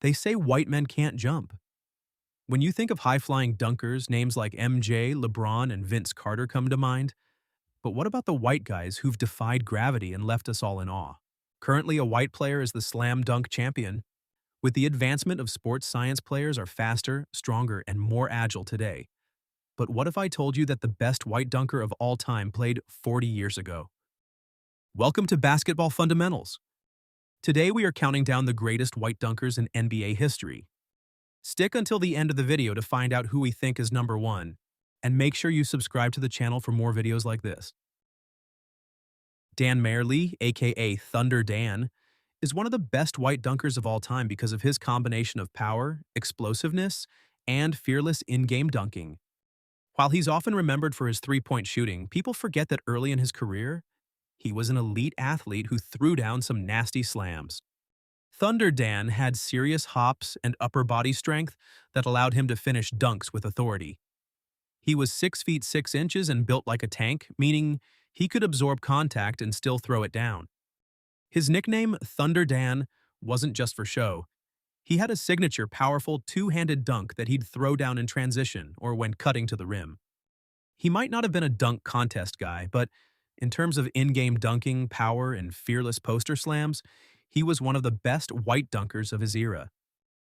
They say white men can't jump. When you think of high-flying dunkers, names like MJ, LeBron, and Vince Carter come to mind. But what about the white guys who've defied gravity and left us all in awe? Currently, a white player is the slam dunk champion. With the advancement of sports science, players are faster, stronger, and more agile today. But what if I told you that the best white dunker of all time played 40 years ago? Welcome to Basketball Fundamentals. Today we are counting down the greatest white dunkers in NBA history. Stick until the end of the video to find out who we think is number one, and make sure you subscribe to the channel for more videos like this. Dan Majerle, aka Thunder Dan, is one of the best white dunkers of all time because of his combination of power, explosiveness, and fearless in-game dunking. While he's often remembered for his three-point shooting, people forget that early in his career, he was an elite athlete who threw down some nasty slams. Thunder Dan had serious hops and upper body strength that allowed him to finish dunks with authority. He was 6 feet 6 inches and built like a tank, meaning he could absorb contact and still throw it down. His nickname, Thunder Dan, wasn't just for show. He had a signature powerful two-handed dunk that he'd throw down in transition or when cutting to the rim. He might not have been a dunk contest guy, but in terms of in-game dunking, power, and fearless poster slams, he was one of the best white dunkers of his era.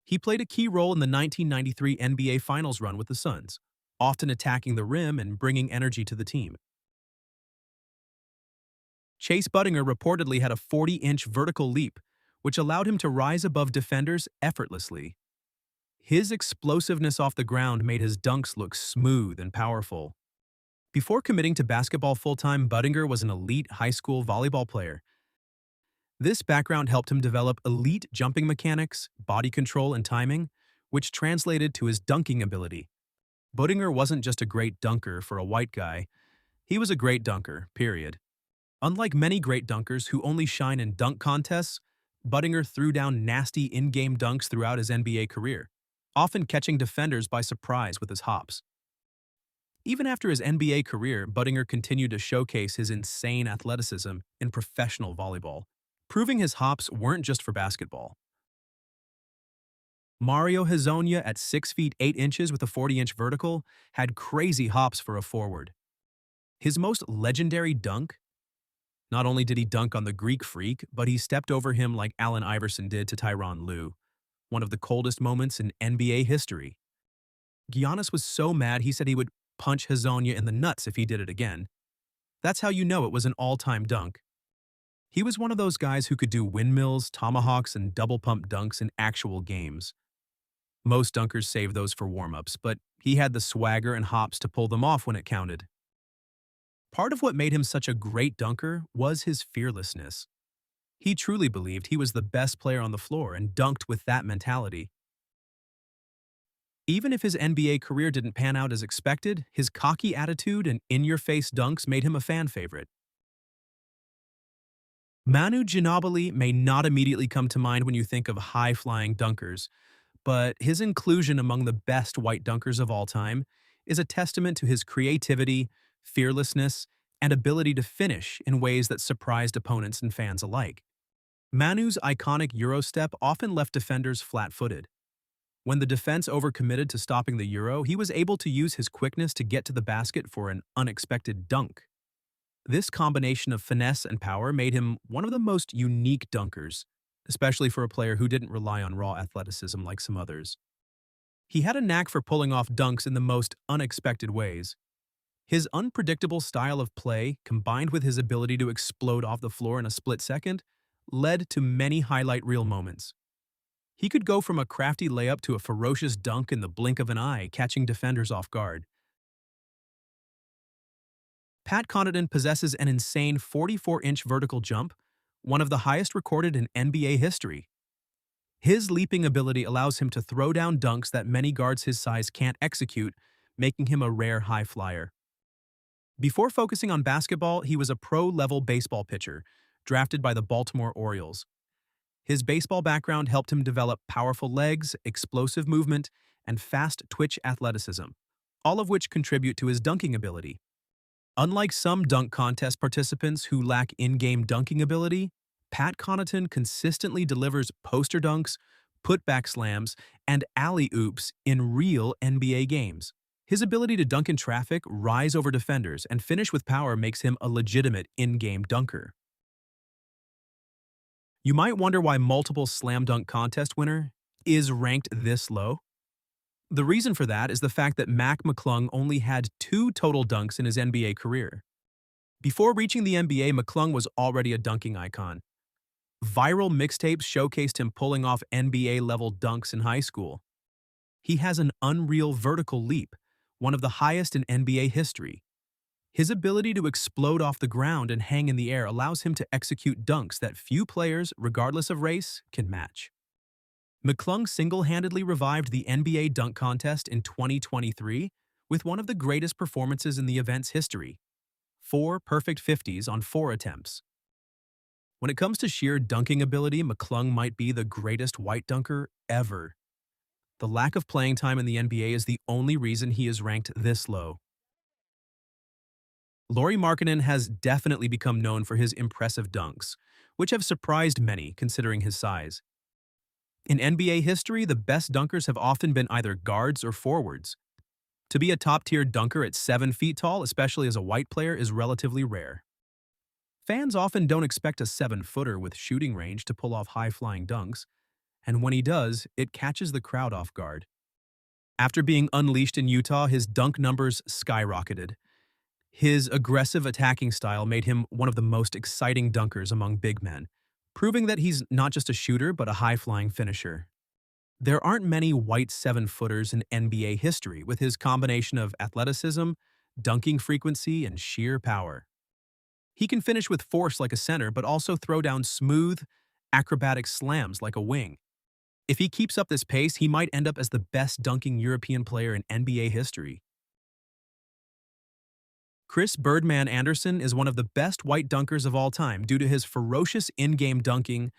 He played a key role in the 1993 NBA Finals run with the Suns, often attacking the rim and bringing energy to the team. Chase Budinger reportedly had a 40-inch vertical leap, which allowed him to rise above defenders effortlessly. His explosiveness off the ground made his dunks look smooth and powerful. Before committing to basketball full-time, Budinger was an elite high school volleyball player. This background helped him develop elite jumping mechanics, body control, and timing, which translated to his dunking ability. Budinger wasn't just a great dunker for a white guy, he was a great dunker, period. Unlike many great dunkers who only shine in dunk contests, Budinger threw down nasty in-game dunks throughout his NBA career, often catching defenders by surprise with his hops. Even after his NBA career, Budinger continued to showcase his insane athleticism in professional volleyball, proving his hops weren't just for basketball. Mario Hezonja at 6 feet 8 inches with a 40-inch vertical had crazy hops for a forward. His most legendary dunk? Not only did he dunk on the Greek Freak, but he stepped over him like Allen Iverson did to Tyronn Lue, one of the coldest moments in NBA history. Giannis was so mad he said he would punch Hezonja in the nuts if he did it again. That's how you know it was an all-time dunk. He was one of those guys who could do windmills, tomahawks, and double-pump dunks in actual games. Most dunkers save those for warm-ups, but he had the swagger and hops to pull them off when it counted. Part of what made him such a great dunker was his fearlessness. He truly believed he was the best player on the floor and dunked with that mentality. Even if his NBA career didn't pan out as expected, his cocky attitude and in-your-face dunks made him a fan favorite. Manu Ginobili may not immediately come to mind when you think of high-flying dunkers, but his inclusion among the best white dunkers of all time is a testament to his creativity, fearlessness, and ability to finish in ways that surprised opponents and fans alike. Manu's iconic Euro step often left defenders flat-footed. When the defense overcommitted to stopping the Euro, he was able to use his quickness to get to the basket for an unexpected dunk. This combination of finesse and power made him one of the most unique dunkers, especially for a player who didn't rely on raw athleticism like some others. He had a knack for pulling off dunks in the most unexpected ways. His unpredictable style of play, combined with his ability to explode off the floor in a split second, led to many highlight reel moments. He could go from a crafty layup to a ferocious dunk in the blink of an eye, catching defenders off guard. Pat Connaughton possesses an insane 44-inch vertical jump, one of the highest recorded in NBA history. His leaping ability allows him to throw down dunks that many guards his size can't execute, making him a rare high flyer. Before focusing on basketball, he was a pro-level baseball pitcher, drafted by the Baltimore Orioles. His baseball background helped him develop powerful legs, explosive movement, and fast twitch athleticism, all of which contribute to his dunking ability. Unlike some dunk contest participants who lack in-game dunking ability, Pat Connaughton consistently delivers poster dunks, putback slams, and alley-oops in real NBA games. His ability to dunk in traffic, rise over defenders, and finish with power makes him a legitimate in-game dunker. You might wonder why multiple slam dunk contest winner is ranked this low. The reason for that is the fact that McClung only had 2 total dunks in his NBA career. Before reaching the NBA, McClung was already a dunking icon. Viral mixtapes showcased him pulling off NBA-level dunks in high school. He has an unreal vertical leap, one of the highest in NBA history. His ability to explode off the ground and hang in the air allows him to execute dunks that few players, regardless of race, can match. McClung single-handedly revived the NBA dunk contest in 2023 with one of the greatest performances in the event's history: 4 perfect 50s on 4 attempts. When it comes to sheer dunking ability, McClung might be the greatest white dunker ever. The lack of playing time in the NBA is the only reason he is ranked this low. Lauri Markkanen has definitely become known for his impressive dunks, which have surprised many considering his size. In NBA history, the best dunkers have often been either guards or forwards. To be a top-tier dunker at 7 feet tall, especially as a white player, is relatively rare. Fans often don't expect a 7-footer with shooting range to pull off high-flying dunks, and when he does, it catches the crowd off guard. After being unleashed in Utah, his dunk numbers skyrocketed. His aggressive attacking style made him one of the most exciting dunkers among big men, proving that he's not just a shooter but a high-flying finisher. There aren't many white 7-footers in NBA history with his combination of athleticism, dunking frequency, and sheer power. He can finish with force like a center but also throw down smooth, acrobatic slams like a wing. If he keeps up this pace, he might end up as the best dunking European player in NBA history. Chris "Birdman" Andersen is one of the best white dunkers of all time due to his ferocious in-game dunking,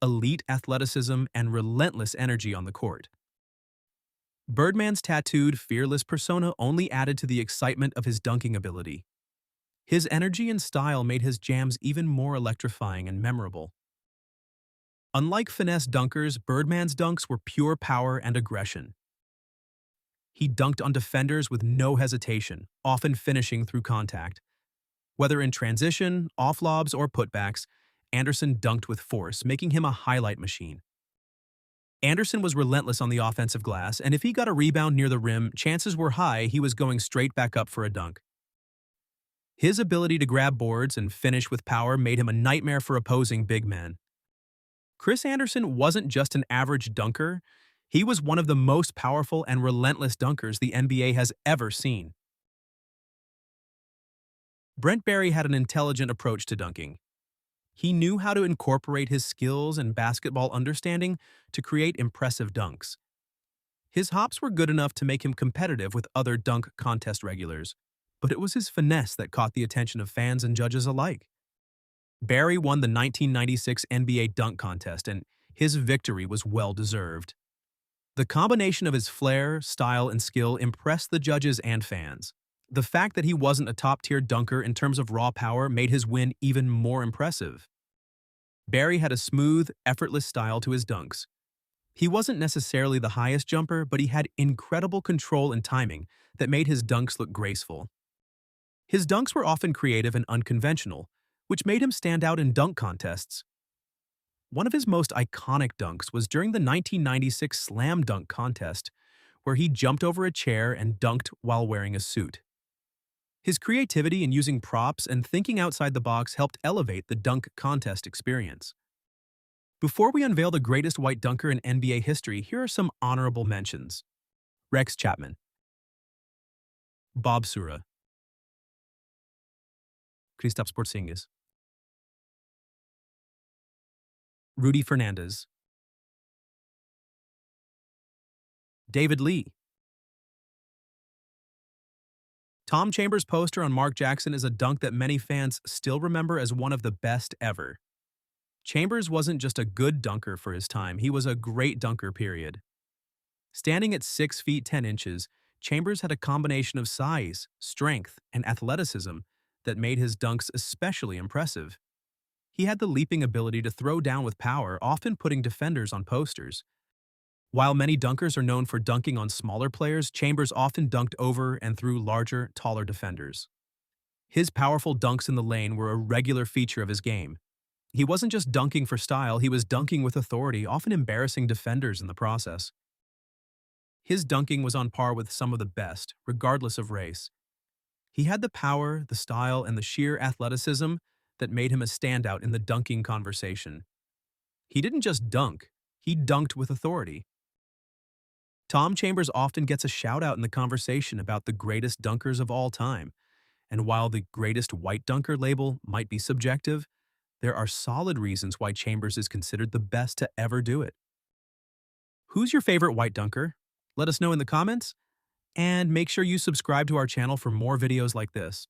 elite athleticism, and relentless energy on the court. Birdman's tattooed, fearless persona only added to the excitement of his dunking ability. His energy and style made his jams even more electrifying and memorable. Unlike finesse dunkers, Birdman's dunks were pure power and aggression. He dunked on defenders with no hesitation, often finishing through contact. Whether in transition, off-lobs, or putbacks, Andersen dunked with force, making him a highlight machine. Andersen was relentless on the offensive glass, and if he got a rebound near the rim, chances were high he was going straight back up for a dunk. His ability to grab boards and finish with power made him a nightmare for opposing big men. Chris Andersen wasn't just an average dunker, he was one of the most powerful and relentless dunkers the NBA has ever seen. Brent Barry had an intelligent approach to dunking. He knew how to incorporate his skills and basketball understanding to create impressive dunks. His hops were good enough to make him competitive with other dunk contest regulars, but it was his finesse that caught the attention of fans and judges alike. Barry won the 1996 NBA dunk contest, and his victory was well-deserved. The combination of his flair, style, and skill impressed the judges and fans. The fact that he wasn't a top-tier dunker in terms of raw power made his win even more impressive. Barry had a smooth, effortless style to his dunks. He wasn't necessarily the highest jumper, but he had incredible control and timing that made his dunks look graceful. His dunks were often creative and unconventional, which made him stand out in dunk contests. One of his most iconic dunks was during the 1996 Slam Dunk Contest, where he jumped over a chair and dunked while wearing a suit. His creativity in using props and thinking outside the box helped elevate the dunk contest experience. Before we unveil the greatest white dunker in NBA history, here are some honorable mentions. Rex Chapman, Bob Sura, Kristaps Porzingis, Rudy Fernandez, David Lee. Tom Chambers' poster on Mark Jackson is a dunk that many fans still remember as one of the best ever. Chambers wasn't just a good dunker for his time, he was a great dunker, period. Standing at 6 feet 10 inches, Chambers had a combination of size, strength, and athleticism that made his dunks especially impressive. He had the leaping ability to throw down with power, often putting defenders on posters. While many dunkers are known for dunking on smaller players, Chambers often dunked over and through larger, taller defenders. His powerful dunks in the lane were a regular feature of his game. He wasn't just dunking for style, he was dunking with authority, often embarrassing defenders in the process. His dunking was on par with some of the best, regardless of race. He had the power, the style, and the sheer athleticism that made him a standout in the dunking conversation. He didn't just dunk, he dunked with authority. Tom Chambers often gets a shout out in the conversation about the greatest dunkers of all time. And while the greatest white dunker label might be subjective, there are solid reasons why Chambers is considered the best to ever do it. Who's your favorite white dunker? Let us know in the comments, and make sure you subscribe to our channel for more videos like this.